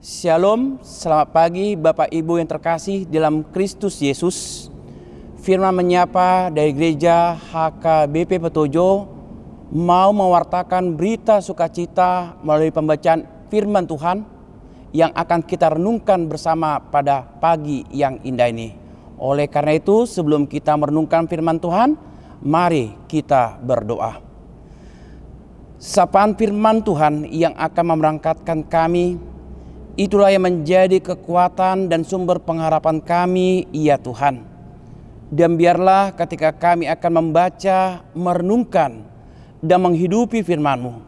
Shalom, selamat pagi Bapak Ibu yang terkasih dalam Kristus Yesus. Firman menyapa dari gereja HKBP Petojo mau mewartakan berita sukacita melalui pembacaan firman Tuhan yang akan kita renungkan bersama pada pagi yang indah ini. Oleh karena itu, sebelum kita merenungkan firman Tuhan, mari kita berdoa. Sapaan firman Tuhan yang akan memberangkatkan kami, itulah yang menjadi kekuatan dan sumber pengharapan kami, ya Tuhan. Dan biarlah ketika kami akan membaca, merenungkan, dan menghidupi firman-Mu,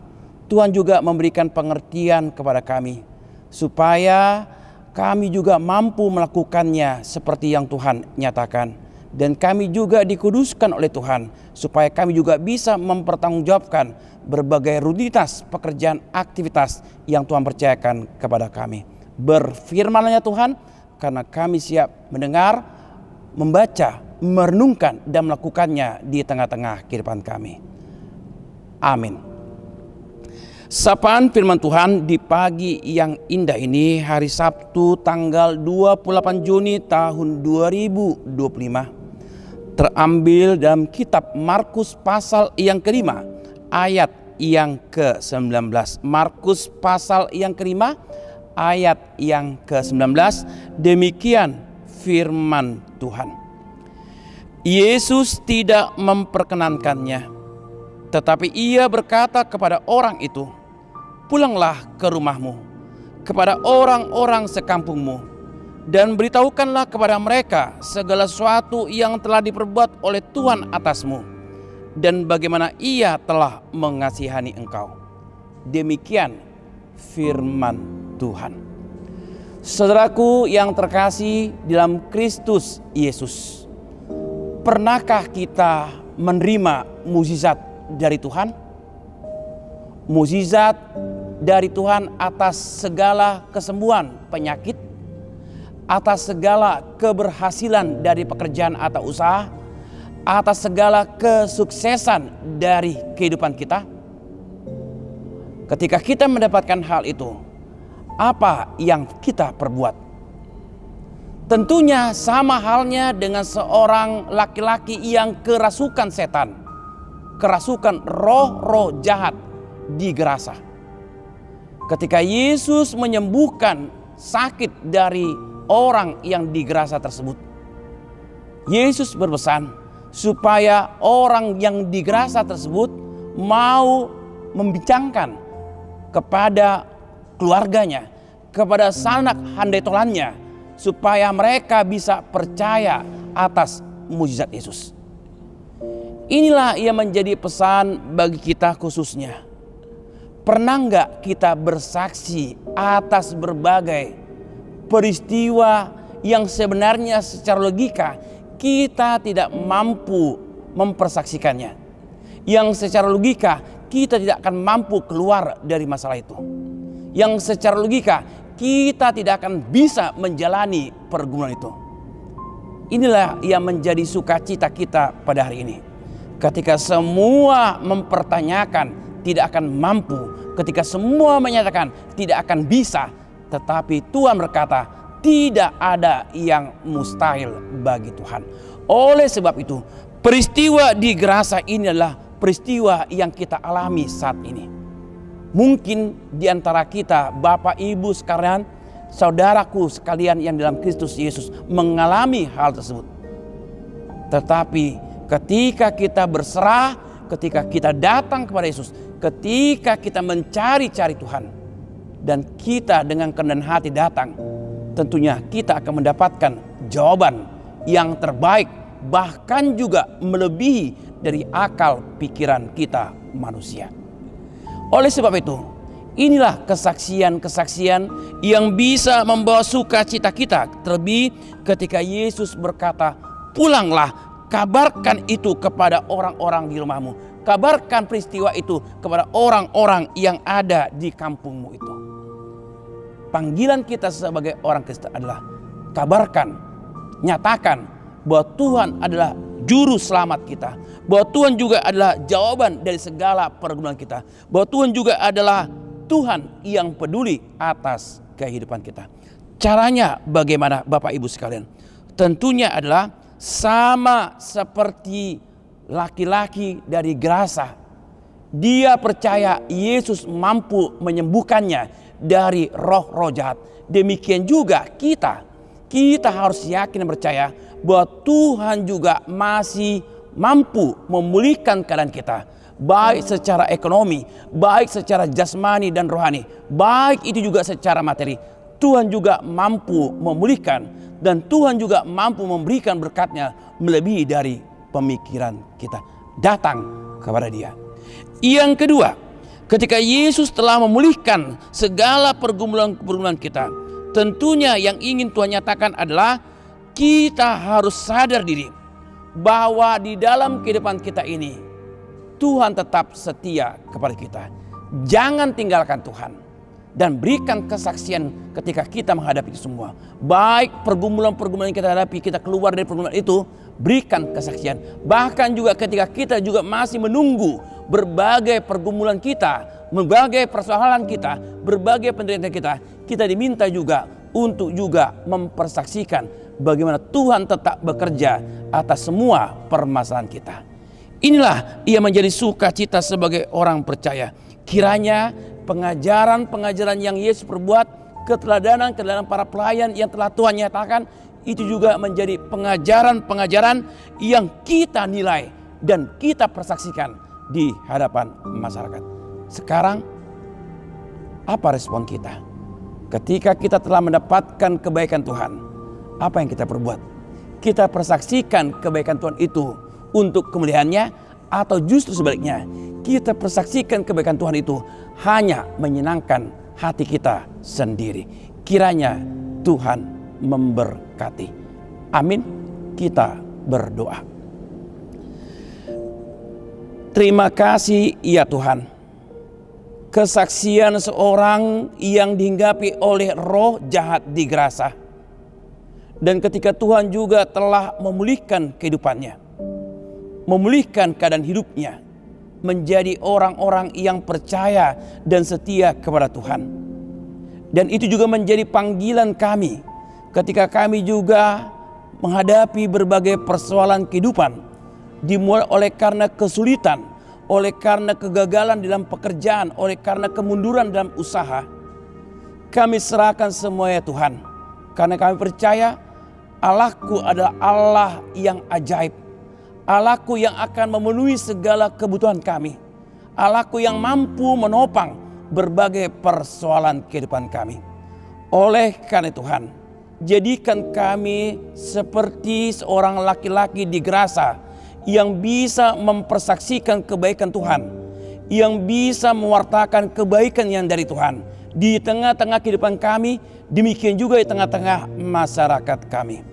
Tuhan juga memberikan pengertian kepada kami, supaya kami juga mampu melakukannya seperti yang Tuhan nyatakan. Dan kami juga dikuduskan oleh Tuhan, supaya kami juga bisa mempertanggungjawabkan berbagai rutinitas pekerjaan aktivitas yang Tuhan percayakan kepada kami. Berfirman-Nya Tuhan, karena kami siap mendengar, membaca, merenungkan, dan melakukannya di tengah-tengah kehidupan kami. Amin. Sapaan firman Tuhan di pagi yang indah ini, hari Sabtu tanggal 28 Juni tahun 2025. Terambil dalam kitab Markus pasal yang kelima, ayat yang ke-19. Markus pasal yang kelima, ayat yang ke-19. Demikian firman Tuhan. Yesus tidak memperkenankannya, tetapi ia berkata kepada orang itu, "Pulanglah ke rumahmu, kepada orang-orang sekampungmu, dan beritahukanlah kepada mereka segala sesuatu yang telah diperbuat oleh Tuhan atasmu, dan bagaimana ia telah mengasihani engkau." Demikian firman Tuhan. Saudaraku yang terkasih dalam Kristus Yesus, pernahkah kita menerima mukjizat dari Tuhan? Mukjizat dari Tuhan atas segala kesembuhan penyakit, atas segala keberhasilan dari pekerjaan atau usaha, atas segala kesuksesan dari kehidupan kita. Ketika kita mendapatkan hal itu, apa yang kita perbuat? Tentunya sama halnya dengan seorang laki-laki yang kerasukan setan, kerasukan roh-roh jahat digerasa. Ketika Yesus menyembuhkan sakit dari orang yang digerasa tersebut, Yesus berpesan supaya orang yang digerasa tersebut mau membincangkan kepada keluarganya, kepada sanak handai tolannya, supaya mereka bisa percaya atas mukjizat Yesus. Inilah yang menjadi pesan bagi kita khususnya. Pernah nggak kita bersaksi atas berbagai peristiwa yang sebenarnya secara logika kita tidak mampu mempersaksikannya, yang secara logika kita tidak akan mampu keluar dari masalah itu, yang secara logika kita tidak akan bisa menjalani pergumulan itu. Inilah yang menjadi sukacita kita pada hari ini. Ketika semua mempertanyakan tidak akan mampu, ketika semua menyatakan tidak akan bisa, tetapi Tuhan berkata, tidak ada yang mustahil bagi Tuhan. Oleh sebab itu, peristiwa di Gerasa ini adalah peristiwa yang kita alami saat ini. Mungkin di antara kita, Bapak Ibu sekalian, saudaraku sekalian yang dalam Kristus Yesus mengalami hal tersebut. Tetapi ketika kita berserah, ketika kita datang kepada Yesus, ketika kita mencari-cari Tuhan, dan kita dengan kerendahan hati datang, tentunya kita akan mendapatkan jawaban yang terbaik, bahkan juga melebihi dari akal pikiran kita manusia. Oleh sebab itu, inilah kesaksian-kesaksian yang bisa membawa sukacita kita, terlebih ketika Yesus berkata, "Pulanglah, kabarkan itu kepada orang-orang di rumahmu, kabarkan peristiwa itu kepada orang-orang yang ada di kampungmu itu." Panggilan kita sebagai orang Kristen adalah kabarkan, nyatakan bahwa Tuhan adalah juru selamat kita, bahwa Tuhan juga adalah jawaban dari segala pergumulan kita, bahwa Tuhan juga adalah Tuhan yang peduli atas kehidupan kita. Caranya bagaimana Bapak Ibu sekalian? Tentunya adalah sama seperti laki-laki dari Gerasa. Dia percaya Yesus mampu menyembuhkannya dari roh-roh jahat. Demikian juga kita harus yakin dan percaya bahwa Tuhan juga masih mampu memulihkan keadaan kita. Baik secara ekonomi, baik secara jasmani dan rohani, baik itu juga secara materi. Tuhan juga mampu memulihkan, dan Tuhan juga mampu memberikan berkatnya melebihi dari pemikiran kita. Datang kepada Dia. Yang kedua, ketika Yesus telah memulihkan segala pergumulan-pergumulan kita, tentunya yang ingin Tuhan nyatakan adalah kita harus sadar diri bahwa di dalam kehidupan kita ini Tuhan tetap setia kepada kita. Jangan tinggalkan Tuhan dan berikan kesaksian ketika kita menghadapi itu semua. Baik pergumulan-pergumulan yang kita hadapi, kita keluar dari pergumulan itu, berikan kesaksian. Bahkan juga ketika kita juga masih menunggu berbagai pergumulan kita, berbagai persoalan kita, berbagai penderitaan kita diminta juga untuk juga mempersaksikan bagaimana Tuhan tetap bekerja atas semua permasalahan kita. Inilah ia menjadi sukacita sebagai orang percaya. Kiranya pengajaran-pengajaran yang Yesus perbuat, keteladanan para pelayan yang telah Tuhan nyatakan, itu juga menjadi pengajaran-pengajaran yang kita nilai dan kita persaksikan di hadapan masyarakat. Sekarang, apa respon kita? Ketika kita telah mendapatkan kebaikan Tuhan, apa yang kita perbuat? Kita persaksikan kebaikan Tuhan itu untuk kemuliaannya, atau justru sebaliknya kita persaksikan kebaikan Tuhan itu hanya menyenangkan hati kita sendiri. Kiranya Tuhan memberkati. Amin. Kita berdoa. Terima kasih ya Tuhan. Kesaksian seorang yang dihinggapi oleh roh jahat di Gerasa. Dan ketika Tuhan juga telah memulihkan kehidupannya, memulihkan keadaan hidupnya, menjadi orang-orang yang percaya dan setia kepada Tuhan. Dan itu juga menjadi panggilan kami ketika kami juga menghadapi berbagai persoalan kehidupan, dimulai oleh karena kesulitan, oleh karena kegagalan dalam pekerjaan, oleh karena kemunduran dalam usaha. Kami serahkan semuanya Tuhan, karena kami percaya Allahku adalah Allah yang ajaib. Allahku yang akan memenuhi segala kebutuhan kami. Allahku yang mampu menopang berbagai persoalan kehidupan kami. Oleh karena Tuhan, jadikan kami seperti seorang laki-laki di Gerasa yang bisa mempersaksikan kebaikan Tuhan, yang bisa mewartakan kebaikan yang dari Tuhan di tengah-tengah kehidupan kami, demikian juga di tengah-tengah masyarakat kami.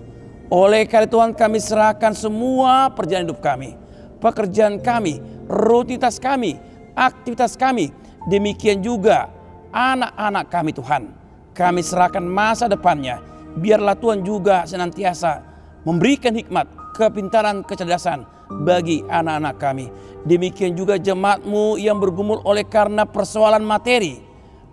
Oleh karena Tuhan, kami serahkan semua perjalanan hidup kami, pekerjaan kami, rutinitas kami, aktivitas kami, demikian juga anak-anak kami Tuhan. Kami serahkan masa depannya. Biarlah Tuhan juga senantiasa memberikan hikmat, kepintaran, kecerdasan bagi anak-anak kami. Demikian juga jemaat-Mu yang bergumul oleh karena persoalan materi,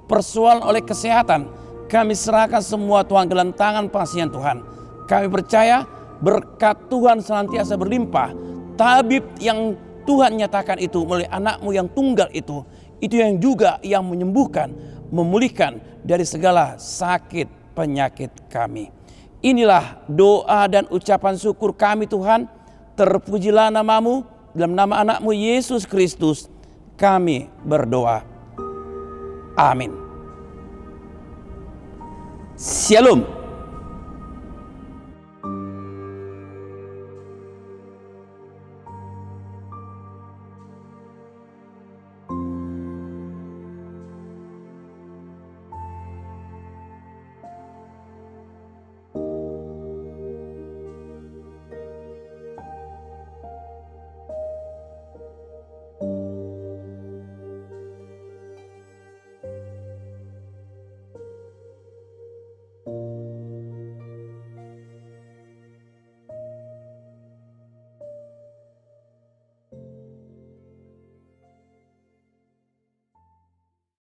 persoalan oleh kesehatan. Kami serahkan semua Tuhan ke dalam tangan pengasihan Tuhan. Kami percaya berkat Tuhan senantiasa berlimpah. Tabib yang Tuhan nyatakan itu melalui anak-Mu yang tunggal itu yang juga yang menyembuhkan, memulihkan dari segala sakit penyakit kami. Inilah doa dan ucapan syukur kami Tuhan. Terpujilah nama-Mu, dalam nama anak-Mu Yesus Kristus kami berdoa. Amin. Shalom.